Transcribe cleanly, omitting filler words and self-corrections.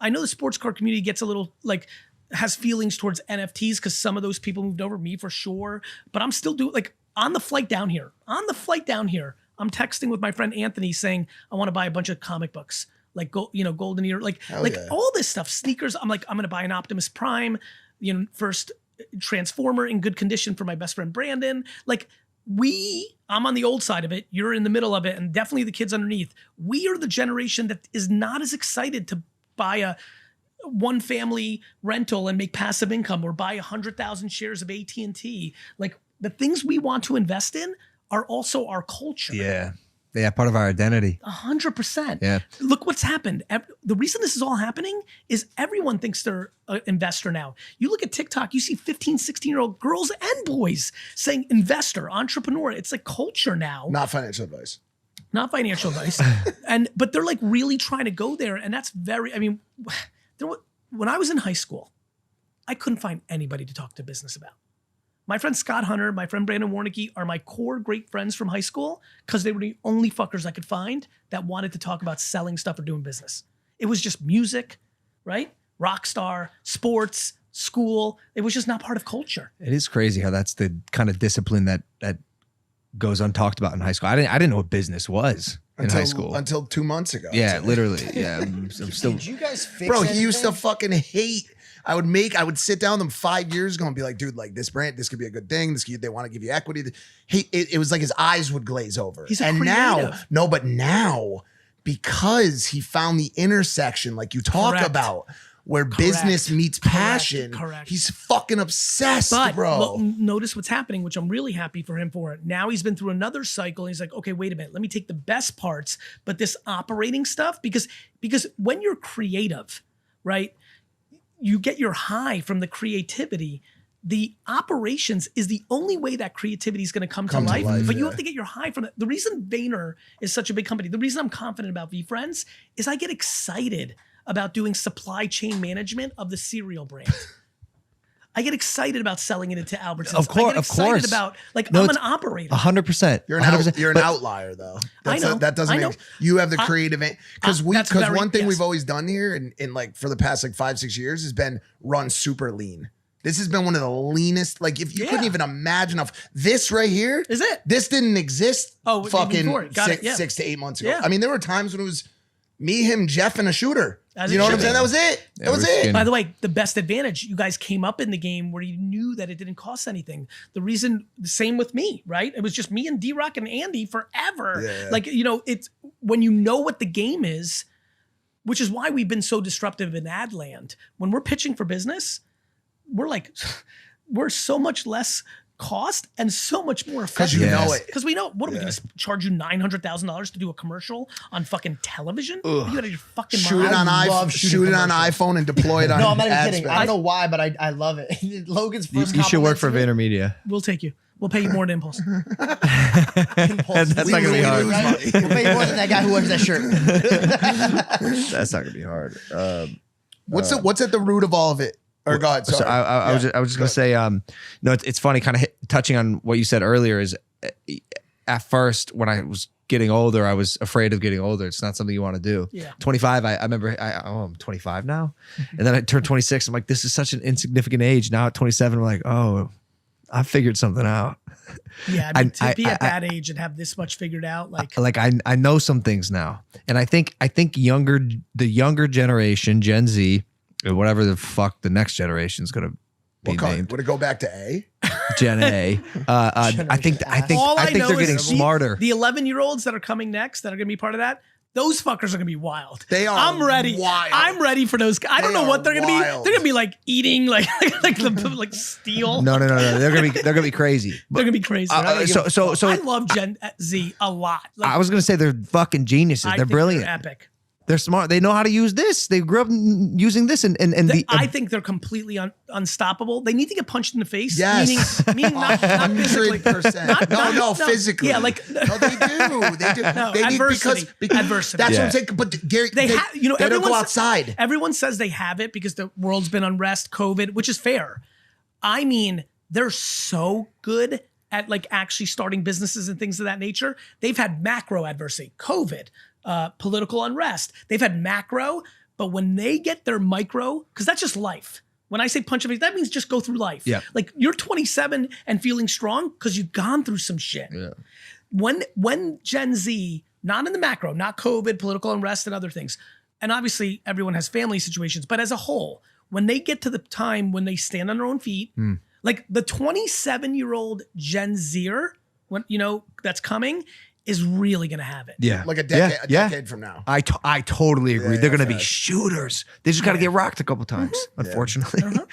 I know the sports car community gets a little like has feelings towards NFTs because some of those people moved over, me for sure. But I'm still doing like on the flight down here, I'm texting with my friend Anthony saying, I want to buy a bunch of comic books, like Golden Ear, like all this stuff, sneakers. I'm like, I'm going to buy an Optimus Prime, first Transformer in good condition for my best friend Brandon. Like I'm on the old side of it. You're in the middle of it. And definitely the kids underneath. We are the generation that is not as excited to buy a one family rental and make passive income or buy 100,000 shares of AT&T. Like the things we want to invest in are also our culture. Yeah. Yeah, part of our identity. 100%. Yeah. Look what's happened. The reason this is all happening is everyone thinks they're an investor now. You look at TikTok, you see 15, 16-year-old girls and boys saying investor, entrepreneur. It's like culture now. Not financial advice. Not financial advice. But they're like really trying to go there. And that's when I was in high school, I couldn't find anybody to talk to business about. My friend Scott Hunter, my friend Brandon Warnicki are my core great friends from high school because they were the only fuckers I could find that wanted to talk about selling stuff or doing business. It was just music, right? Rock star, sports, school. It was just not part of culture. It is crazy how that's the kind of discipline that goes untalked about in high school. I didn't know what business was in high school until 2 months ago. Yeah, literally. Yeah, I'm still. Did you guys fix Bro, anything? he used to fucking hate. I would sit down with him 5 years ago and be like, dude, like this brand, this could be a good thing. They want to give you equity. It was like his eyes would glaze over. He's a and creative. now, because he found the intersection, like you talk Correct. about, where business meets passion, Correct. he's fucking obsessed, But bro. look, notice what's happening, which I'm really happy for him for. Now he's been through another cycle. And he's like, okay, wait a minute. Let me take the best parts, but this operating stuff, because when you're creative, right, you get your high from the creativity. The operations is the only way that creativity is going to come to life. But you have to get your high from it. The reason Vayner is such a big company, the reason I'm confident about VeeFriends is I get excited about doing supply chain management of the cereal brand. I get excited about selling it into Albertsons. Of course, I get excited about, like, No, I'm it's an operator. 100%. You're 100%. you're an outlier though. I know. That doesn't I know. make you have the creative because one thing yes. we've always done here in like for the past like 5-6 years has been run super lean. This has been one of the leanest. Like if you couldn't even imagine of this right here. Is it? This didn't exist. Fucking 6 to 8 months ago. Yeah. I mean, there were times when it was me, him, Jeff, and a shooter. As You know it what I'm should saying? be. That was it. That was it. By the way, the best advantage, you guys came up in the game where you knew that it didn't cost anything. The same with me, right? It was just me and D-Rock and Andy forever. Yeah. Like, it's when you know what the game is, which is why we've been so disruptive in ad land. When we're pitching for business, we're so much less cost and so much more effective. Because you know it. Because we know, what are we going to charge you $900,000 to do a commercial on fucking television? You out of your fucking Shoot it mind? on shoot it on iPhone and deploy it on. No, I'm not even ad kidding. spend. I don't know why, but I love it. Logan's first You should work for compliment VaynerMedia. We'll take you. We'll pay you more than Impulse. to me- Impulse. That's not gonna be hard. We'll pay you more than that guy who wears that shirt. That's not gonna be hard. What's at the root of all of it? Or God, sorry. So I was just gonna say, no, it's funny, kind of touching on what you said earlier. Is at first when I was getting older, I was afraid of getting older. It's not something you want to do. Yeah. 25, I remember. I'm 25 now, and then I turned 26. I'm like, this is such an insignificant age. Now at 27, I'm like, oh, I figured something out. Yeah, I mean, to be at that age and have this much figured out, like I know some things now, and I think the younger generation, Gen Z, or whatever the fuck the next generation is gonna be named, Would it go back to A? Gen A. I think they're getting smarter. The 11-year-olds that are coming next that are going to be part of that, those fuckers are going to be wild. They are. I'm ready. Wild. I'm ready for those. I don't know what they're going to be. They're wild. going to be like eating like steel. No. They're gonna be crazy. They're going to be crazy. So I love Gen Z a lot. Like, I was gonna say they're fucking geniuses. I They're think brilliant. They're epic. They're smart. They know how to use this. They grew up using this, and I think they're completely unstoppable. They need to get punched in the face. Yes. Meaning not physically. 100%. No, physically. Yeah, like no, they do. They do. No, they adversity. Adversity. That's Yeah. what I'm saying. But Gary, they don't go everyone outside. Everyone says they have it because the world's been unrest, COVID, which is fair. I mean, they're so good at like actually starting businesses and things of that nature. They've had macro adversity, COVID, political unrest. They've had macro But when they get their micro, because that's just life. When I say punch in the face, that means just go through life. Yeah. Like you're 27 and feeling strong because you've gone through some shit. Yeah. When Gen Z, not in the macro, not COVID, political unrest and other things, and obviously everyone has family situations, but as a whole, when they get to the time when they stand on their own feet, like the 27-year-old Gen Zer, when that's coming, is really gonna have it. Yeah. Like a decade from now. I totally agree. Yeah, They're going to be facts. shooters. They just got to get rocked a couple times, unfortunately.